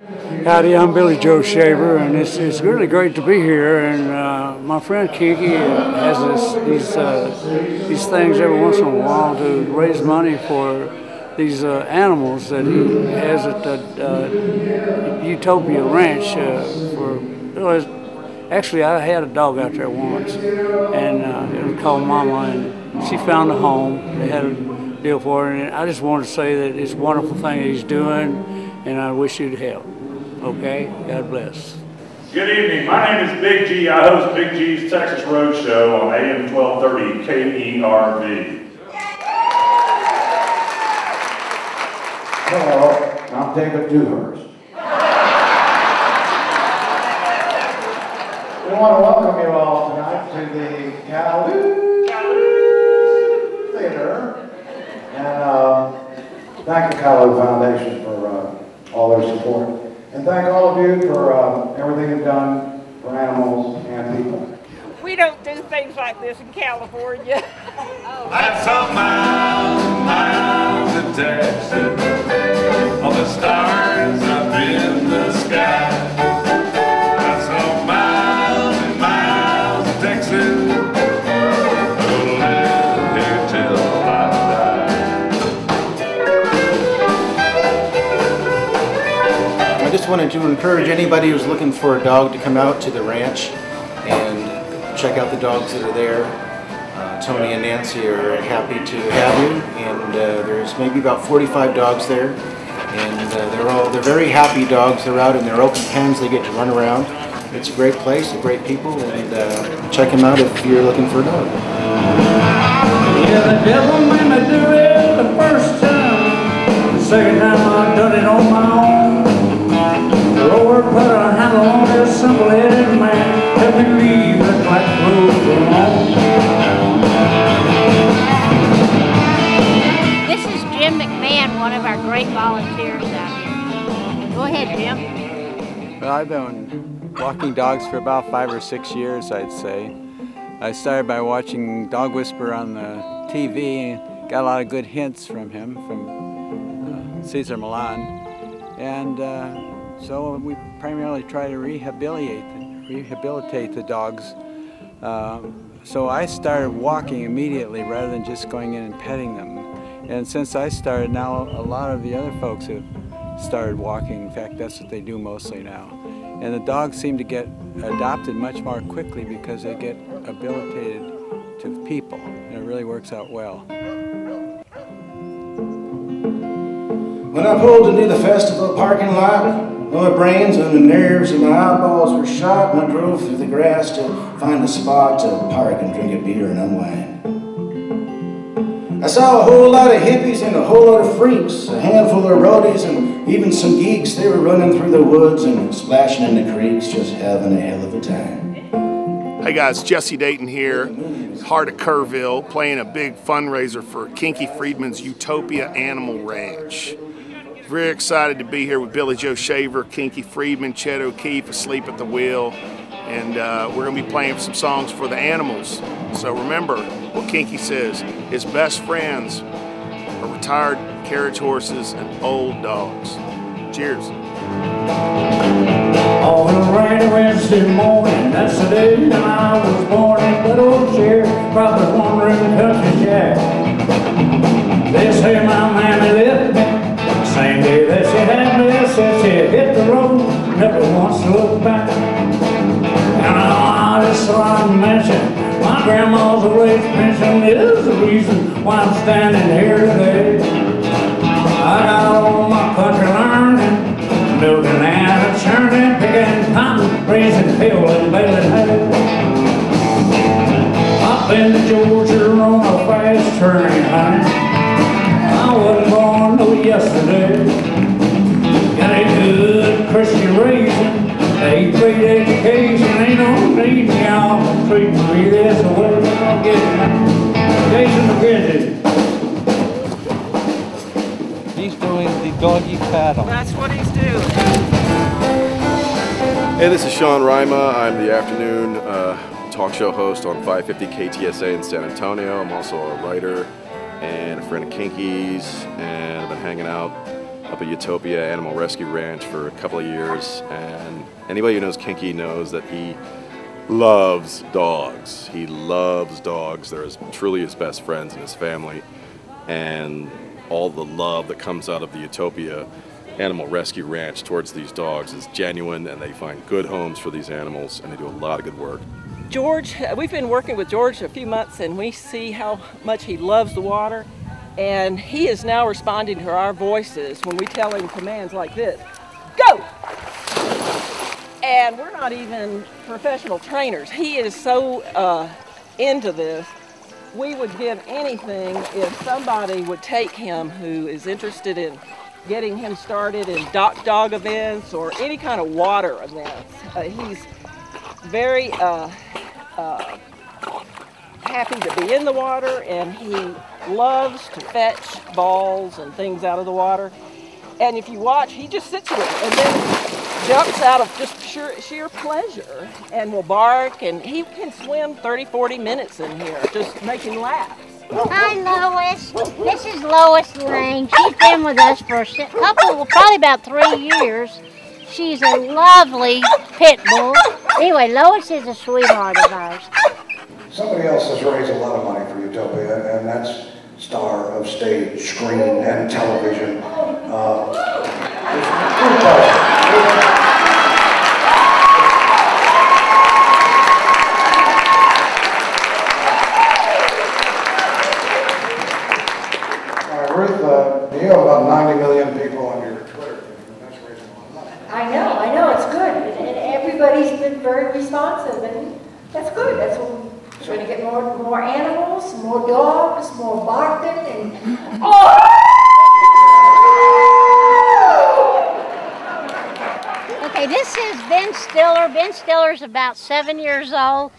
Howdy, I'm Billy Joe Shaver, and it's really great to be here. And my friend Kinky has these things every once in a while to raise money for these animals that he has at the Utopia Ranch. Actually, I had a dog out there once, and it was called Mama, and she found a home. They had a deal for her, and I just wanted to say that it's a wonderful thing that he's doing, and I wish you'd help. Okay? God bless. Good evening. My name is Big G. I host Big G's Texas Roadshow on AM 1230 KERV. Hello, I'm David Dewhurst. We want to welcome you all tonight to the Cleve Theater. And thank the Cleve Foundation for all their support. And thank all of you for everything you've done for animals and people. We don't do things like this in California. That's a miles and miles of Texas, all the stars up in the sky. That's a miles and miles of Texas, I'll live here till I die. I just wanted to encourage anybody who's looking for a dog to come out to the ranch and check out the dogs that are there. Tony and Nancy are happy to have you, and there's maybe about 45 dogs there, and they're very happy dogs. They're out in their open pens. They get to run around. It's a great place, great people, and check them out if you're looking for a dog. Yeah, the devil made me do it the first time. The second time I done it on my own. The Lord put a handle on this simple-headed man. Help me leave it like clothes alone. One of our great volunteers out here. Go ahead, Jim. Well, I've been walking dogs for about 5 or 6 years, I'd say. I started by watching Dog Whisperer on the TV and got a lot of good hints from him, from Cesar Millan. And so we primarily try to rehabilitate the dogs. So I started walking immediately rather than just going in and petting them. And since I started, now a lot of the other folks have started walking. In fact, that's what they do mostly now. And the dogs seem to get adopted much more quickly because they get habilitated to people, and it really works out well. When I pulled into the festival parking lot, my brains and the nerves and my eyeballs were shot, and I drove through the grass to find a spot to park and drink a beer and unwind. I saw a whole lot of hippies and a whole lot of freaks, a handful of roadies and even some geeks. They were running through the woods and splashing in the creeks, just having a hell of a time. Hey guys, Jesse Dayton here, heart of Kerrville, playing a big fundraiser for Kinky Friedman's Utopia Animal Ranch. Very excited to be here with Billy Joe Shaver, Kinky Friedman, Chet O'Keefe asleep at the wheel, and we're going to be playing some songs for the animals. So remember what Kinky says, his best friends are retired carriage horses and old dogs. Cheers. On a rainy Wednesday morning, that's the day that I was born in good old Gerry, probably wandering country jack. They say my mammy left me, same day that she had me, said she hit the road, never once looked back. And I just thought I'd mention, my grandma's old age pension is the reason why I'm standing here today. I got all my country learning, milking and churning, picking cotton, raising hill and baling hay. I've been to Georgia on a fast train, honey. I wasn't born no yesterday. Got a good Christian raising, a great education, ain't no need y'all treat me this way. I'll get it. Jason McGinty. He's doing the doggy paddle. That's what he's doing. Hey, this is Sean Rima. I'm the afternoon talk show host on 550 KTSA in San Antonio. I'm also a writer and a friend of Kinky's, and I've been hanging out up at Utopia Animal Rescue Ranch for a couple of years, and anybody who knows Kinky knows that he loves dogs. He loves dogs. They're truly his best friends in his family, and all the love that comes out of the Utopia Animal Rescue Ranch towards these dogs is genuine, and they find good homes for these animals, and they do a lot of good work. George, we've been working with George a few months, and we see how much he loves the water, and he is now responding to our voices when we tell him commands like this: go! And we're not even professional trainers. He is so into this. We would give anything if somebody would take him who is interested in getting him started in dog events or any kind of water events. He's very happy to be in the water, and he loves to fetch balls and things out of the water. And if you watch, he just sits with it and then jumps out of just sheer pleasure and will bark, and he can swim 30-40 minutes in here just making laughs. Hi, Lois. This is Lois Lang. She's been with us for a couple, probably about 3 years. She's a lovely pit bull. Anyway, Lois is a sweetheart of ours. Somebody else has raised a lot of money for Utopia, and that's star of stage, screen, and television. Ruth, you have about 90 million people on your Twitter feed. That's raising a lot of money. I know, it's good. And everybody's been very responsive, and that's good. That's what we're going to get more animals, more dogs, more barking, and Okay, this is Ben Stiller. Ben Stiller's about 7 years old.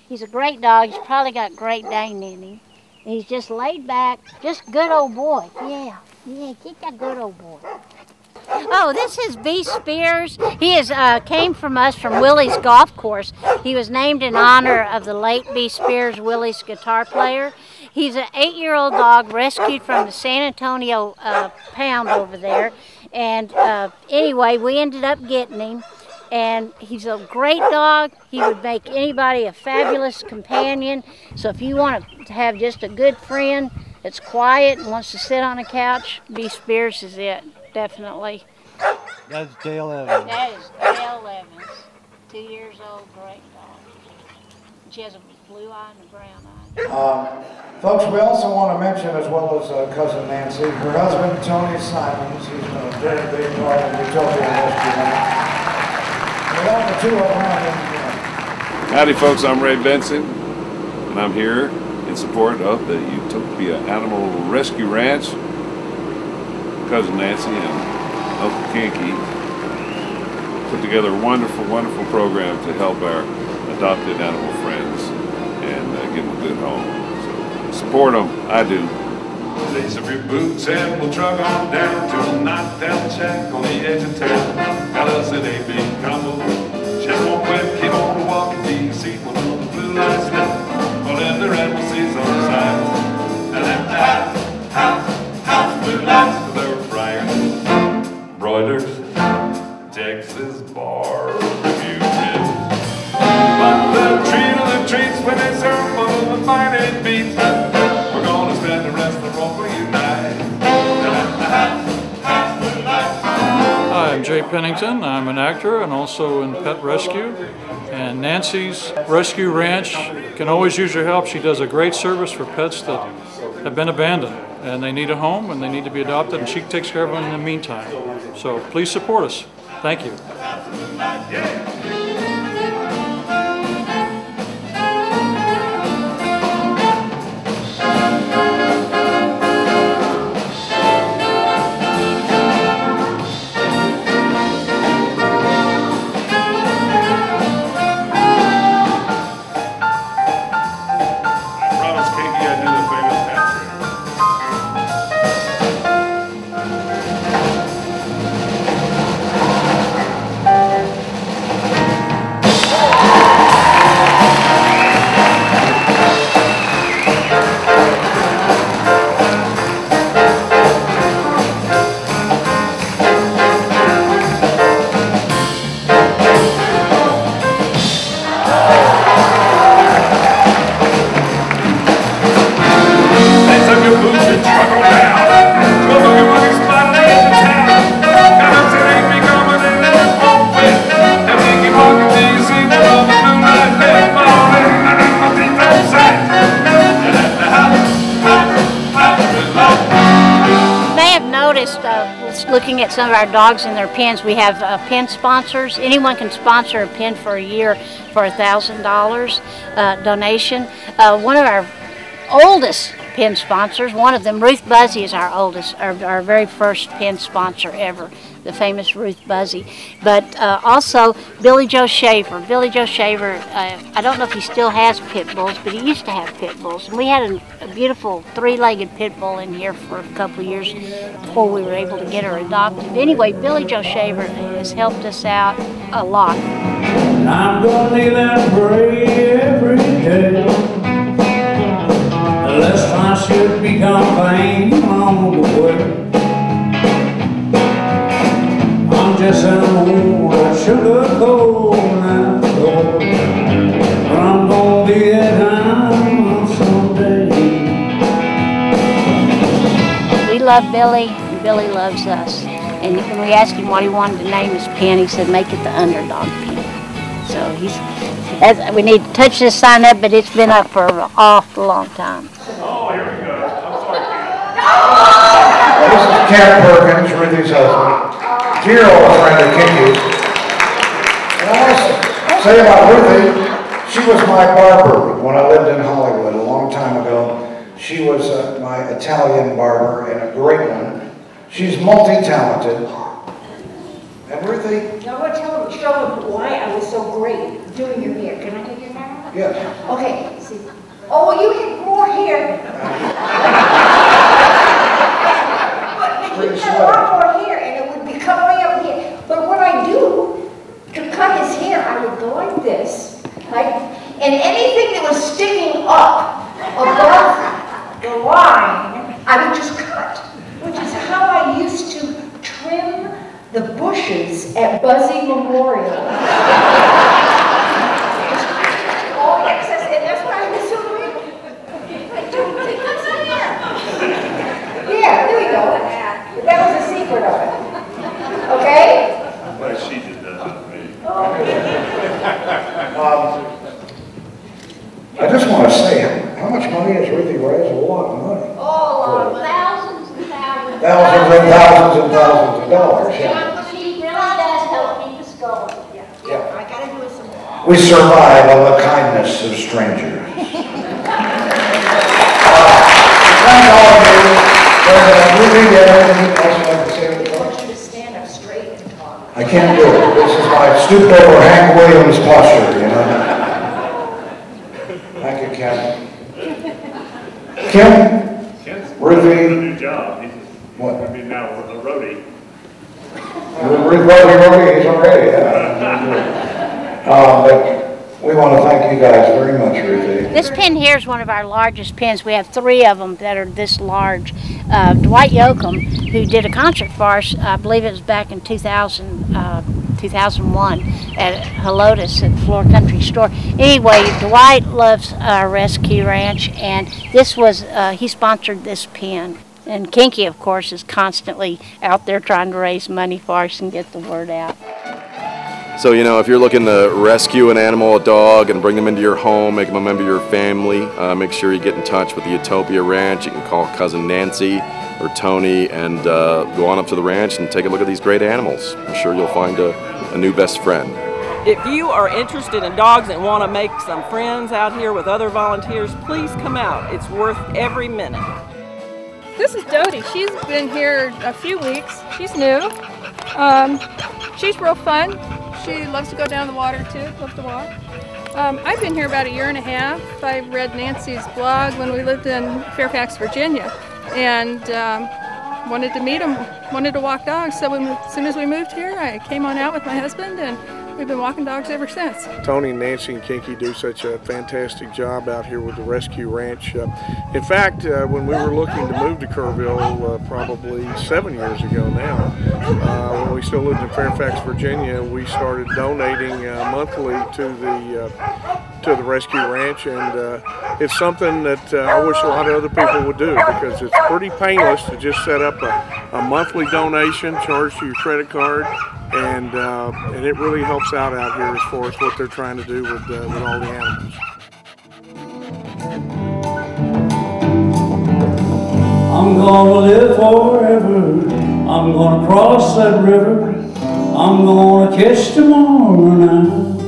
He's a great dog. He's probably got Great Dane in him. He's just laid back, just good old boy. Yeah, keep that good old boy. Oh, this is B. Spears. He came from us from Willie's Golf Course. He was named in honor of the late B. Spears, Willie's guitar player. He's an 8-year-old dog rescued from the San Antonio pound over there. And anyway, we ended up getting him. And he's a great dog. He would make anybody a fabulous companion. So if you want to have just a good friend that's quiet and wants to sit on a couch, B. Spears is it, definitely. That's Dale Evans. That is Dale Evans, 2 years old, great dog. She has a blue eye and a brown eye. Folks, we also want to mention, as well as cousin Nancy, her husband, Tony Simons. He's been a very big part of Utopia Rescue Ranch. Without the two of them, Howdy folks, I'm Ray Benson, and I'm here in support of the Utopia Animal Rescue Ranch. Cousin Nancy and Uncle Kinky put together a wonderful, wonderful program to help our adopted animal friends and give them a good home. So support them, I do. Lace up your boots and we'll truck on down to a knockdown shack on the edge of town. Got us an 8-bit combo. Just won't quit, keep on walking till you see one of the blue lights down. Well, then the red will see on the sides. And then house, blue lights with their briar. Broilers, Texas barbecue ribs. But the treat of the treats when they serve one of the fine 8 beats. We're gonna spend the rest of the road for you night. Hi, I'm Jay Pennington. I'm an actor and also in pet rescue. And Nancy's Rescue Ranch can always use your help. She does a great service for pets that have been abandoned and they need a home and they need to be adopted, and she takes care of them in the meantime. So please support us. Thank you. looking at some of our dogs in their pens. We have pen sponsors. Anyone can sponsor a pen for a year for $1,000 donation. One of our oldest pen sponsors, one of them, Ruth Buzzy, is our oldest, our very first pen sponsor ever, the famous Ruth Buzzy. But also Billy Joe Shaver. Billy Joe Shaver, I don't know if he still has pit bulls, but he used to have pit bulls. And we had a beautiful three-legged pit bull in here for a couple of years before we were able to get her adopted. Anyway, Billy Joe Shaver has helped us out a lot. I'm gonna kneel and pray every day, lest I should become vain along the way. I'm just an old sugar cold now, but I'm gonna be at home someday. We love Billy, and Billy loves us. And when we asked him what he wanted to name his pen, he said, make it the Underdog pen. So we need to touch this sign up, but it's been up for an awful long time. Oh, here we go. I'm sorry, This is Ken Perkins, Ruthie's husband. Dear old friend of Kinky's. And I must say about Ruthie, she was my barber when I lived in Hollywood a long time ago. She was my Italian barber and a great one. She's multi-talented. And Ruthie? Now I'm going to show them why I was so great doing your hair. Can I take your camera? Yes. Okay, see. Oh, you had more hair. But you had a lot more hair and it would be come way up here. But what I do to cut his hair, I would go like this, right? And anything that was sticking up above the line, I would just cut, which is how I used to trim the bushes at Buzzy Memorial. All excess, and that's why I was so great. Yeah, there we go. But that was the secret of it. Okay? I'm glad she did that, not me. I just want to say, how much money has Ruthie raised? A lot of money. Oh, thousands and thousands. Thousands and thousands and thousands of dollars, yeah. She really does help keep us going. Yeah. I gotta do some. We survive on the kindness of strangers. Thank all of you. Ruthie, do you have anything else you'd like to say? I want you to stand up straight and talk. I can't do it. This is my stooped over Hank Williams posture, you know. Thank you, Ken. Kim? Ken's Ruthie? doing a new job. He's What? going to be now a roadie. Roadie, he's already, yeah. But we want to thank you guys very much, Ruthie. This pen here is one of our largest pens. We have 3 of them that are this large. Dwight Yoakam, who did a concert for us, I believe it was back in 2001 at Helotes at the Floor Country Store. Anyway, Dwight loves our rescue ranch, and this was, he sponsored this pen. And Kinky, of course, is constantly out there trying to raise money for us and get the word out. So, you know, if you're looking to rescue an animal, a dog, and bring them into your home, make them a member of your family, make sure you get in touch with the Utopia Ranch. You can call Cousin Nancy or Tony and go on up to the ranch and take a look at these great animals. I'm sure you'll find a new best friend. If you are interested in dogs and want to make some friends out here with other volunteers, please come out. It's worth every minute. This is Dodie. She's been here a few weeks. She's new. She's real fun. She loves to go down the water too, loves to walk. I've been here about a year and a half. I read Nancy's blog when we lived in Fairfax, Virginia, and wanted to meet him, wanted to walk dogs. So as soon as we moved here, I came on out with my husband, and we've been walking dogs ever since. Tony, Nancy, and Kinky do such a fantastic job out here with the Rescue Ranch. In fact, when we were looking to move to Kerrville probably 7 years ago now, when we still lived in Fairfax, Virginia, we started donating monthly to the Rescue Ranch, and it's something that I wish a lot of other people would do, because it's pretty painless to just set up a monthly donation charged to your credit card. And it really helps out here as far as what they're trying to do with all the animals. I'm gonna live forever I'm gonna cross that river, I'm gonna catch tomorrow night.